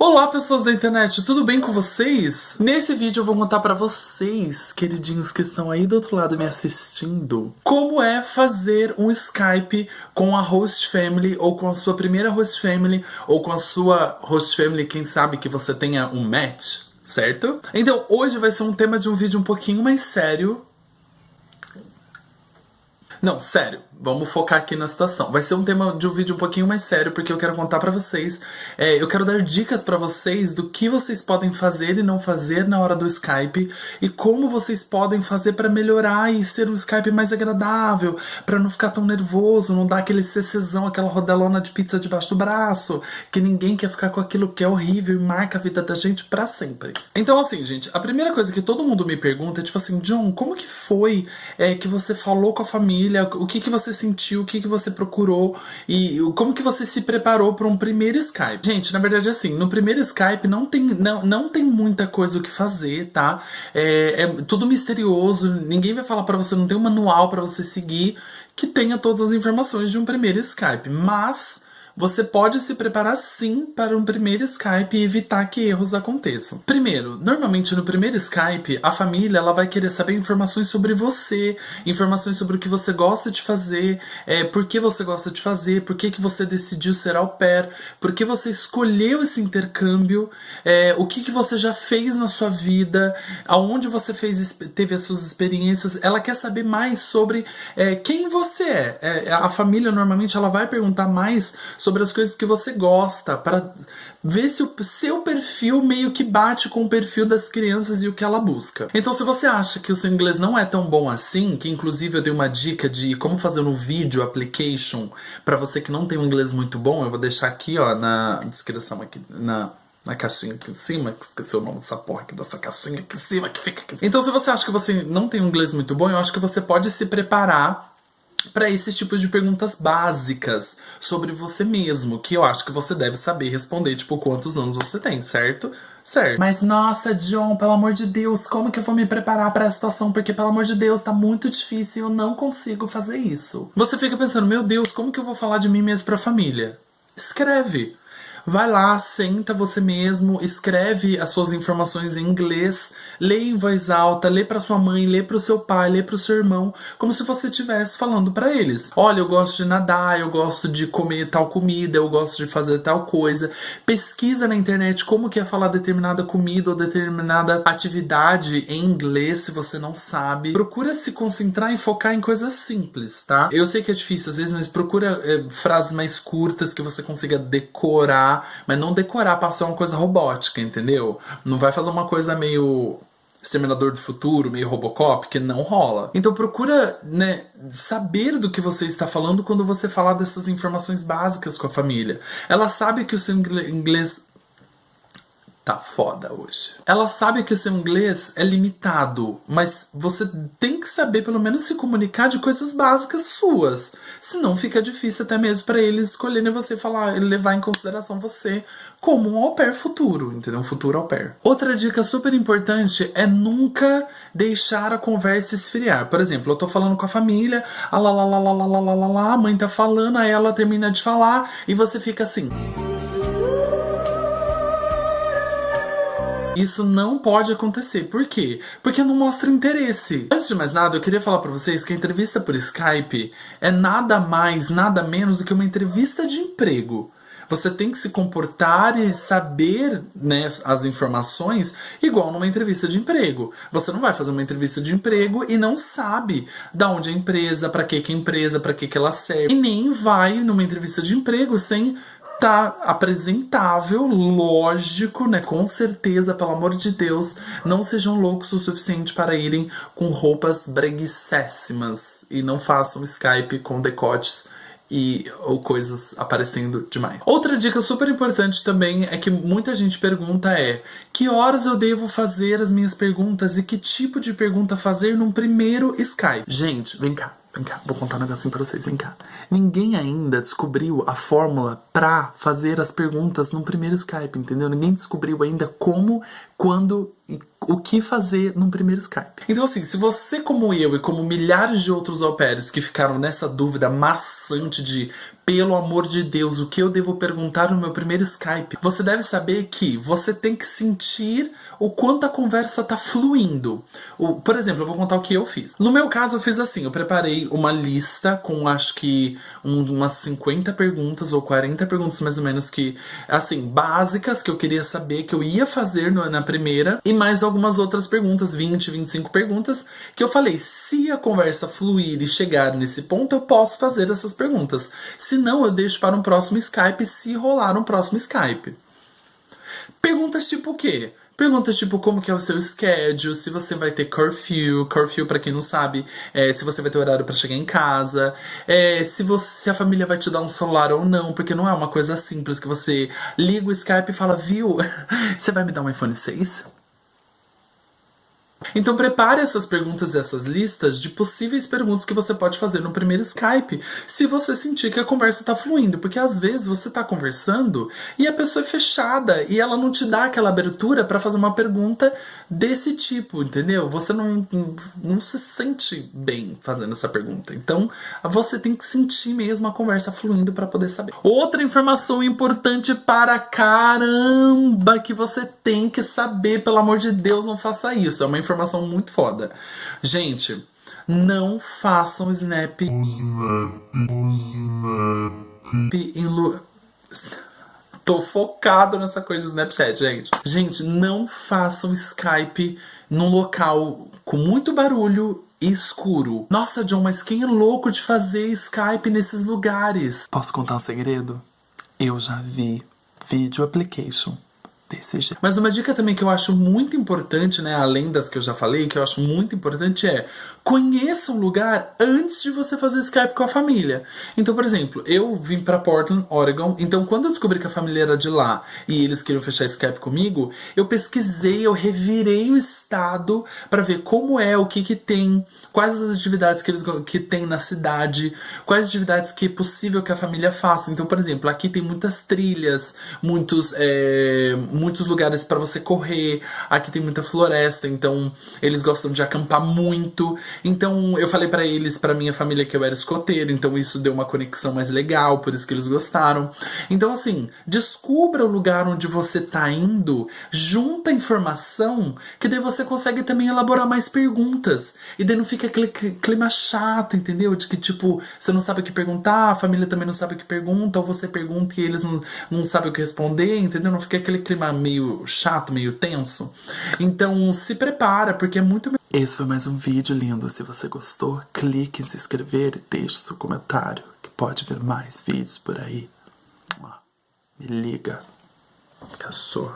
Olá, pessoas da internet, tudo bem com vocês? Nesse vídeo eu vou contar pra vocês, queridinhos que estão aí do outro lado me assistindo, como é fazer um Skype com a host family, ou com a sua primeira host family, ou com a sua host family, quem sabe que você tenha um match, certo? Então hoje vai ser um tema de um vídeo um pouquinho mais sério. Não, sério, vamos focar aqui na situação. Vai ser um tema de um vídeo um pouquinho mais sério, porque eu quero contar pra vocês, eu quero dar dicas pra vocês do que vocês podem fazer e não fazer na hora do Skype, e como vocês podem fazer pra melhorar e ser um Skype mais agradável, pra não ficar tão nervoso, não dar aquele CCzão, aquela rodelona de pizza debaixo do braço, que ninguém quer ficar com aquilo que é horrível e marca a vida da gente pra sempre. Então assim, gente, a primeira coisa que todo mundo me pergunta é tipo assim, John, como que foi que você falou com a família? O que você sentiu, o que você procurou e como que você se preparou para um primeiro Skype. Gente, na verdade assim, no primeiro Skype não tem muita coisa o que fazer, tá? É tudo misterioso, ninguém vai falar para você, não tem um manual para você seguir que tenha todas as informações de um primeiro Skype, mas você pode se preparar sim para um primeiro Skype e evitar que erros aconteçam. Primeiro, normalmente no primeiro Skype, a família ela vai querer saber informações sobre você, informações sobre o que você gosta de fazer, por que você gosta de fazer, por que você decidiu ser au pair, por que você escolheu esse intercâmbio, o que você já fez na sua vida, aonde você teve as suas experiências. Ela quer saber mais sobre quem você é. A família normalmente ela vai perguntar mais sobre as coisas que você gosta, para ver se o seu perfil meio que bate com o perfil das crianças e o que ela busca. Então se você acha que o seu inglês não é tão bom assim, que inclusive eu dei uma dica de como fazer um vídeo application para você que não tem um inglês muito bom, eu vou deixar aqui ó, na descrição aqui, na caixinha aqui em cima, que esqueci o nome dessa porra aqui, dessa caixinha aqui em cima, que fica aqui. Então se você acha que você não tem um inglês muito bom, eu acho que você pode se preparar para esses tipos de perguntas básicas sobre você mesmo, que eu acho que você deve saber responder, tipo, quantos anos você tem, certo? Certo. Mas nossa, John, pelo amor de Deus, como que eu vou me preparar para a situação? Porque, pelo amor de Deus, tá muito difícil e eu não consigo fazer isso. Você fica pensando, meu Deus, como que eu vou falar de mim mesmo pra família? Escreve. Vai lá, senta você mesmo, escreve as suas informações em inglês, lê em voz alta, lê pra sua mãe, lê pro seu pai, lê pro seu irmão, como se você estivesse falando pra eles. Olha, eu gosto de nadar, eu gosto de comer tal comida, eu gosto de fazer tal coisa. Pesquisa na internet como que é falar determinada comida ou determinada atividade em inglês, se você não sabe. Procura se concentrar e focar em coisas simples, tá? Eu sei que é difícil às vezes, mas procura frases mais curtas que você consiga decorar, mas não decorar para ser uma coisa robótica, entendeu? Não vai fazer uma coisa meio Exterminador do Futuro, meio Robocop, que não rola. Então procura, né, saber do que você está falando quando você falar dessas informações básicas com a família. Ela sabe que o seu inglês tá foda hoje. Ela sabe que o seu inglês é limitado, mas você tem que saber pelo menos se comunicar de coisas básicas suas. Senão fica difícil até mesmo para eles escolherem você falar, levar em consideração você como um au pair futuro, entendeu? Um futuro au pair. Outra dica super importante é nunca deixar a conversa esfriar. Por exemplo, eu tô falando com a família, a mãe tá falando, aí ela termina de falar e você fica assim. Isso não pode acontecer. Por quê? Porque não mostra interesse. Antes de mais nada, eu queria falar pra vocês que a entrevista por Skype é nada mais, nada menos do que uma entrevista de emprego. Você tem que se comportar e saber, né, as informações igual numa entrevista de emprego. Você não vai fazer uma entrevista de emprego e não sabe da onde é a empresa, pra que é a empresa, pra que ela serve. E nem vai numa entrevista de emprego sem tá apresentável, lógico, né? Com certeza, pelo amor de Deus, não sejam loucos o suficiente para irem com roupas breguicéssimas e não façam Skype com decotes ou coisas aparecendo demais. Outra dica super importante também é que muita gente pergunta que horas eu devo fazer as minhas perguntas e que tipo de pergunta fazer num primeiro Skype? Gente, vem cá, vou contar um negocinho pra vocês, vem cá. Ninguém ainda descobriu a fórmula pra fazer as perguntas no primeiro Skype, entendeu? Ninguém descobriu ainda como, quando o que fazer num primeiro Skype. Então assim, se você como eu e como milhares de outros au pairs que ficaram nessa dúvida maçante de pelo amor de Deus, o que eu devo perguntar no meu primeiro Skype? Você deve saber que você tem que sentir o quanto a conversa tá fluindo. Por exemplo, eu vou contar o que eu fiz. No meu caso, eu fiz assim, eu preparei uma lista com acho que umas 50 perguntas ou 40 perguntas mais ou menos que, assim, básicas que eu queria saber, que eu ia fazer na primeira, e mais algumas outras perguntas, 20, 25 perguntas, que eu falei, se a conversa fluir e chegar nesse ponto, eu posso fazer essas perguntas. Se não, eu deixo para um próximo Skype, se rolar um próximo Skype. Perguntas tipo o quê? Perguntas tipo como que é o seu schedule, se você vai ter curfew pra quem não sabe, se você vai ter horário pra chegar em casa, se a família vai te dar um celular ou não, porque não é uma coisa simples que você liga o Skype e fala, viu, você vai me dar um iPhone 6? Então prepare essas perguntas e essas listas de possíveis perguntas que você pode fazer no primeiro Skype, se você sentir que a conversa tá fluindo, porque às vezes você tá conversando e a pessoa é fechada e ela não te dá aquela abertura pra fazer uma pergunta desse tipo, entendeu? Você não se sente bem fazendo essa pergunta. Então você tem que sentir mesmo a conversa fluindo pra poder saber. Outra informação importante para caramba que você tem que saber, pelo amor de Deus, não faça isso. É uma informação muito foda. Gente, não façam snap em Tô focado nessa coisa do Snapchat, gente. Gente, não façam Skype num local com muito barulho e escuro. Nossa, John, mas quem é louco de fazer Skype nesses lugares? Posso contar um segredo? Eu já vi video application desse jeito. Mas uma dica também que eu acho muito importante, né, além das que eu já falei, que eu acho muito importante é conheça um lugar antes de você fazer Skype com a família. Então, por exemplo, eu vim pra Portland, Oregon, então quando eu descobri que a família era de lá e eles queriam fechar Skype comigo, eu pesquisei, eu revirei o estado pra ver como é, o que que tem, quais as atividades que tem na cidade, quais atividades que é possível que a família faça. Então, por exemplo, aqui tem muitas trilhas, muitos lugares pra você correr, aqui tem muita floresta, então eles gostam de acampar muito. Então eu falei pra eles, pra minha família, que eu era escoteiro, então isso deu uma conexão mais legal, por isso que eles gostaram. Então assim, descubra o lugar onde você tá indo, junta informação, que daí você consegue também elaborar mais perguntas. E daí não fica aquele clima chato, entendeu? De que tipo, você não sabe o que perguntar, a família também não sabe o que pergunta, ou você pergunta e eles não sabem o que responder, entendeu? Não fica aquele clima meio chato, meio tenso. Então se prepara, porque é muito... Esse foi mais um vídeo lindo. Se você gostou, clique em se inscrever e deixe seu comentário, que pode ver mais vídeos por aí. Me liga, cachorro.